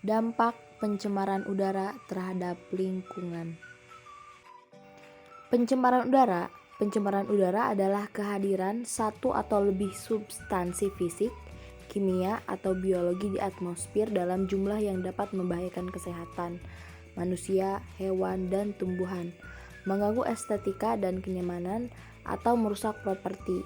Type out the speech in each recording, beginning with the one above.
Dampak pencemaran udara terhadap lingkungan. Pencemaran udara adalah kehadiran satu atau lebih substansi fisik, kimia, atau biologi di atmosfer dalam jumlah yang dapat membahayakan kesehatan manusia, hewan, dan tumbuhan, mengganggu estetika dan kenyamanan, atau merusak properti.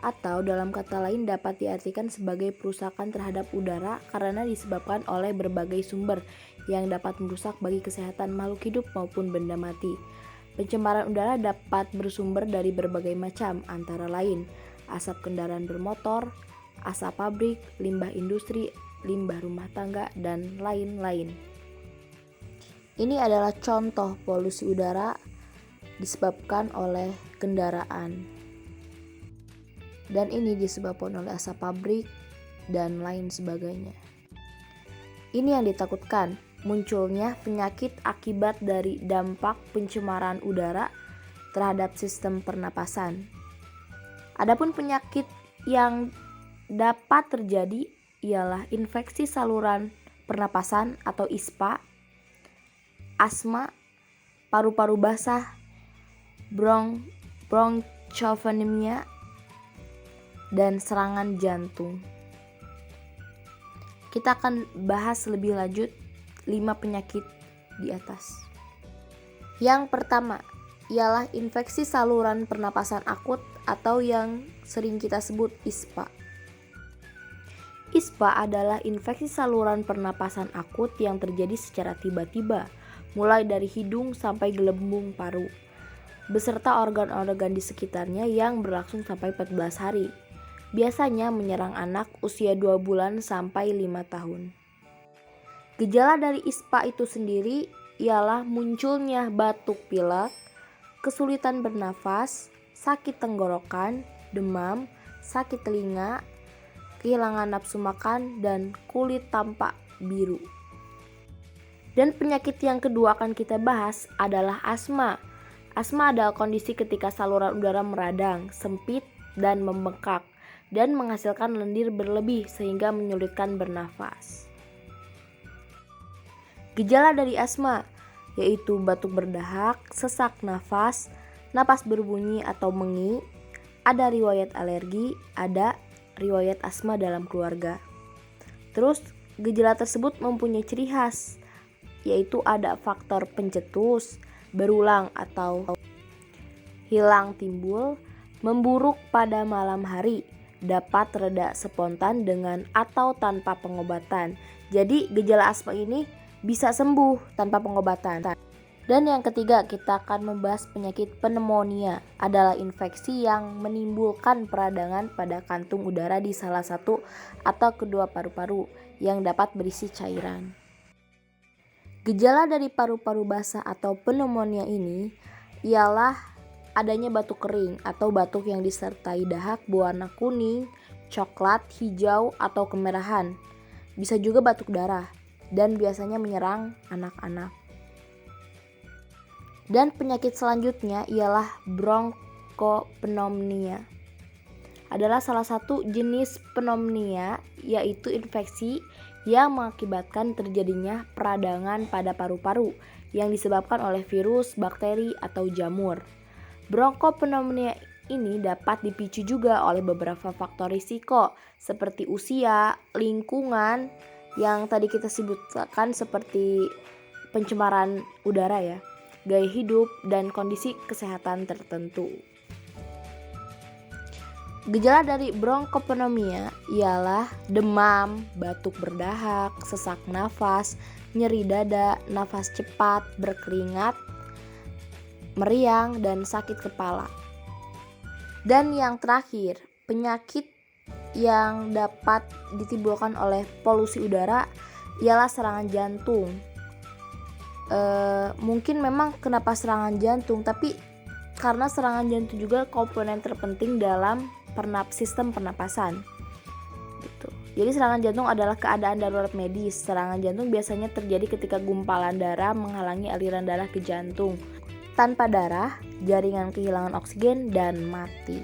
Atau dalam kata lain dapat diartikan sebagai perusakan terhadap udara karena disebabkan oleh berbagai sumber yang dapat merusak bagi kesehatan makhluk hidup maupun benda mati. Pencemaran udara dapat bersumber dari berbagai macam, antara lain asap kendaraan bermotor, asap pabrik, limbah industri, limbah rumah tangga, dan lain-lain. Ini adalah contoh polusi udara disebabkan oleh kendaraan. Dan ini disebabkan oleh asap pabrik dan lain sebagainya. Ini yang ditakutkan, munculnya penyakit akibat dari dampak pencemaran udara terhadap sistem pernapasan. Adapun penyakit yang dapat terjadi ialah infeksi saluran pernapasan atau ISPA, asma, paru-paru basah, bronchopneumonia, dan serangan jantung. Kita akan bahas lebih lanjut 5 penyakit di atas. Yang pertama ialah infeksi saluran pernapasan akut atau yang sering kita sebut ISPA. ISPA adalah infeksi saluran pernapasan akut yang terjadi secara tiba-tiba, mulai dari hidung sampai gelembung paru, beserta organ-organ di sekitarnya yang berlangsung sampai 14 hari. Biasanya menyerang anak usia 2 bulan sampai 5 tahun. Gejala dari ISPA itu sendiri ialah munculnya batuk pilek, kesulitan bernafas, sakit tenggorokan, demam, sakit telinga, kehilangan nafsu makan, dan kulit tampak biru. Dan penyakit yang kedua akan kita bahas adalah asma. Asma adalah kondisi ketika saluran udara meradang, sempit, dan membengkak, dan menghasilkan lendir berlebih sehingga menyulitkan bernafas. Gejala dari asma yaitu batuk berdahak, sesak nafas, napas berbunyi atau mengi, ada riwayat alergi, ada riwayat asma dalam keluarga. Terus gejala tersebut mempunyai ciri khas yaitu ada faktor pencetus, berulang atau hilang timbul, memburuk pada malam hari, dapat reda spontan dengan atau tanpa pengobatan. Jadi gejala asma ini bisa sembuh tanpa pengobatan. Dan yang ketiga kita akan membahas penyakit pneumonia, adalah infeksi yang menimbulkan peradangan pada kantung udara di salah satu atau kedua paru-paru yang dapat berisi cairan. Gejala dari paru-paru basah atau pneumonia ini ialah adanya batuk kering atau batuk yang disertai dahak berwarna kuning, coklat, hijau, atau kemerahan. Bisa juga batuk darah dan biasanya menyerang anak-anak. Dan penyakit selanjutnya ialah bronchopneumonia. Adalah salah satu jenis pneumonia, yaitu infeksi yang mengakibatkan terjadinya peradangan pada paru-paru yang disebabkan oleh virus, bakteri, atau jamur. Bronchopneumonia ini dapat dipicu juga oleh beberapa faktor risiko seperti usia, lingkungan yang tadi kita sebutkan seperti pencemaran udara ya, gaya hidup, dan kondisi kesehatan tertentu. Gejala dari bronchopneumonia ialah demam, batuk berdahak, sesak nafas, nyeri dada, nafas cepat, berkeringat, meriang, dan sakit kepala. Dan yang terakhir, penyakit yang dapat ditimbulkan oleh polusi udara ialah serangan jantung. Mungkin memang kenapa serangan jantung, tapi karena serangan jantung juga komponen terpenting dalam sistem pernapasan. Gitu. Jadi serangan jantung adalah keadaan darurat medis. Serangan jantung biasanya terjadi ketika gumpalan darah menghalangi aliran darah ke jantung. Tanpa darah, jaringan kehilangan oksigen dan mati.